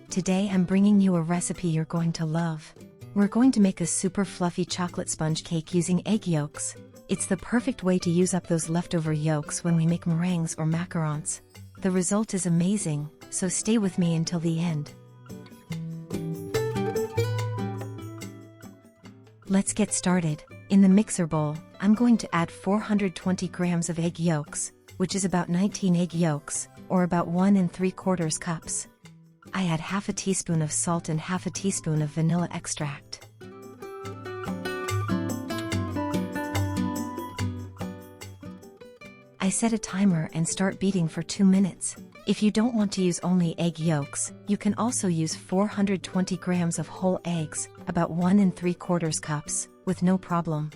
Today I'm bringing you a recipe you're going to love. We're going to make a super fluffy chocolate sponge cake using egg yolks. It's the perfect way to use up those leftover yolks when we make meringues or macarons. The result is amazing, so stay with me until the end. Let's get started. In the mixer bowl, I'm going to add 420 grams of egg yolks, which is about 19 egg yolks, or about 1 3/4 cups. I add half a teaspoon of salt and half a teaspoon of vanilla extract. I set a timer and start beating for 2 minutes. If you don't want to use only egg yolks, you can also use 420 grams of whole eggs, about 1 3/4 cups, with no problem.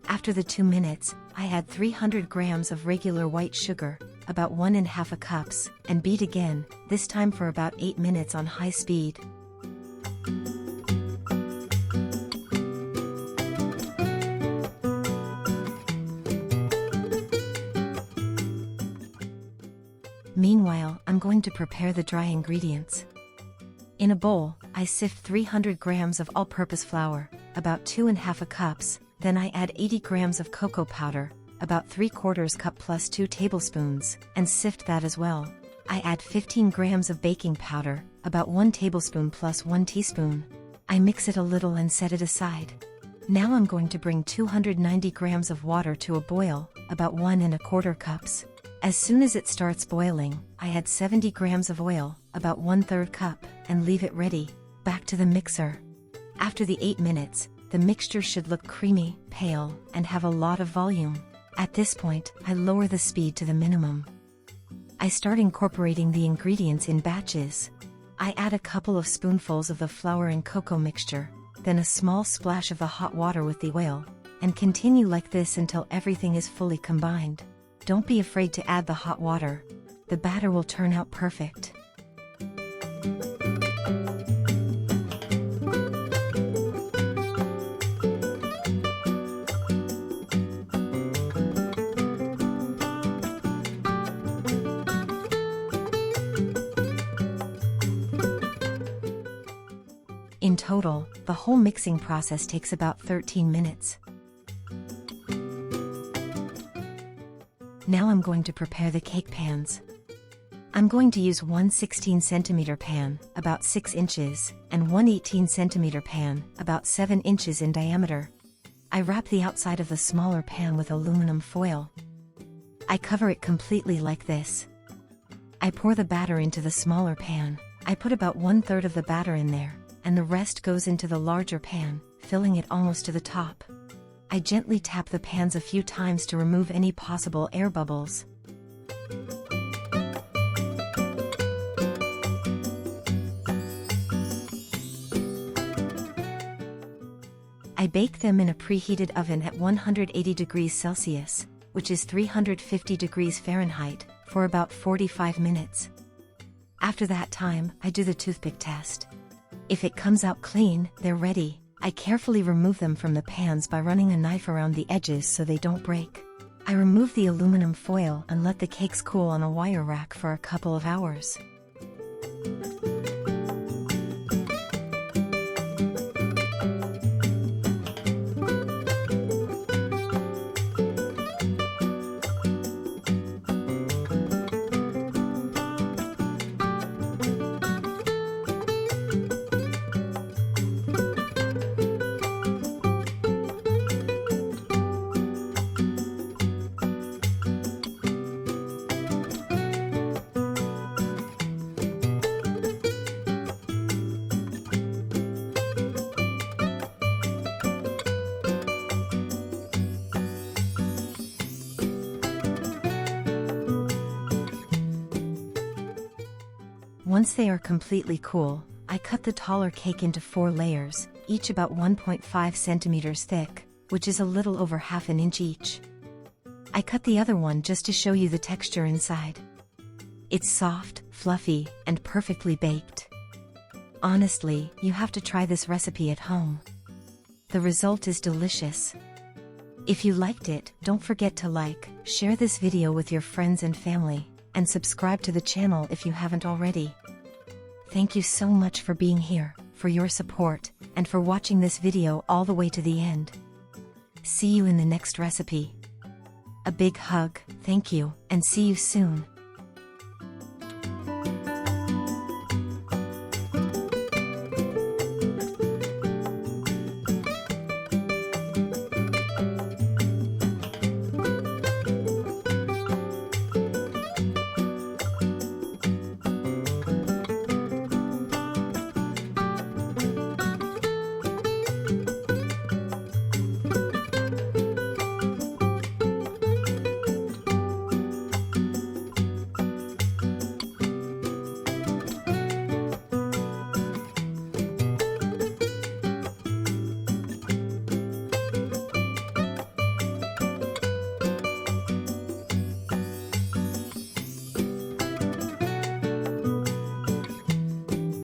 After the 2 minutes, I add 300 grams of regular white sugar, about 1½ cups, and beat again, this time for about 8 minutes on high speed. Meanwhile, I'm going to prepare the dry ingredients. In a bowl, I sift 300 grams of all-purpose flour, about 2½ cups, then I add 80 grams of cocoa powder, about 3/4 cup plus 2 tablespoons, and sift that as well. I add 15 grams of baking powder, about 1 tablespoon plus 1 teaspoon. I mix it a little and set it aside. Now I'm going to bring 290 grams of water to a boil, about 1 1/4 cups. As soon as it starts boiling, I add 70 grams of oil, about 1/3 cup, and leave it ready. Back to the mixer. After the 8 minutes, the mixture should look creamy, pale, and have a lot of volume. At this point, I lower the speed to the minimum. I start incorporating the ingredients in batches. I add a couple of spoonfuls of the flour and cocoa mixture, then a small splash of the hot water with the oil, and continue like this until everything is fully combined. Don't be afraid to add the hot water. The batter will turn out perfect. In total, the whole mixing process takes about 13 minutes. Now I'm going to prepare the cake pans. I'm going to use one 16cm pan, about 6 inches, and one 18cm pan, about 7 inches in diameter. I wrap the outside of the smaller pan with aluminum foil. I cover it completely like this. I pour the batter into the smaller pan. I put about 1/3 of the batter in there, and the rest goes into the larger pan, filling it almost to the top. I gently tap the pans a few times to remove any possible air bubbles. I bake them in a preheated oven at 180 degrees Celsius, which is 350 degrees Fahrenheit, for about 45 minutes. After that time, I do the toothpick test. If it comes out clean, they're ready. I carefully remove them from the pans by running a knife around the edges so they don't break. I remove the aluminum foil and let the cakes cool on a wire rack for a couple of hours. Once they are completely cool, I cut the taller cake into 4 layers, each about 1.5 centimeters thick, which is a little over ½ an inch each. I cut the other one just to show you the texture inside. It's soft, fluffy, and perfectly baked. Honestly, you have to try this recipe at home. The result is delicious. If you liked it, don't forget to like, share this video with your friends and family. and subscribe to the channel if you haven't already. Thank you so much for being here, for your support, and for watching this video all the way to the end. See you in the next recipe. A big hug, thank you, and see you soon.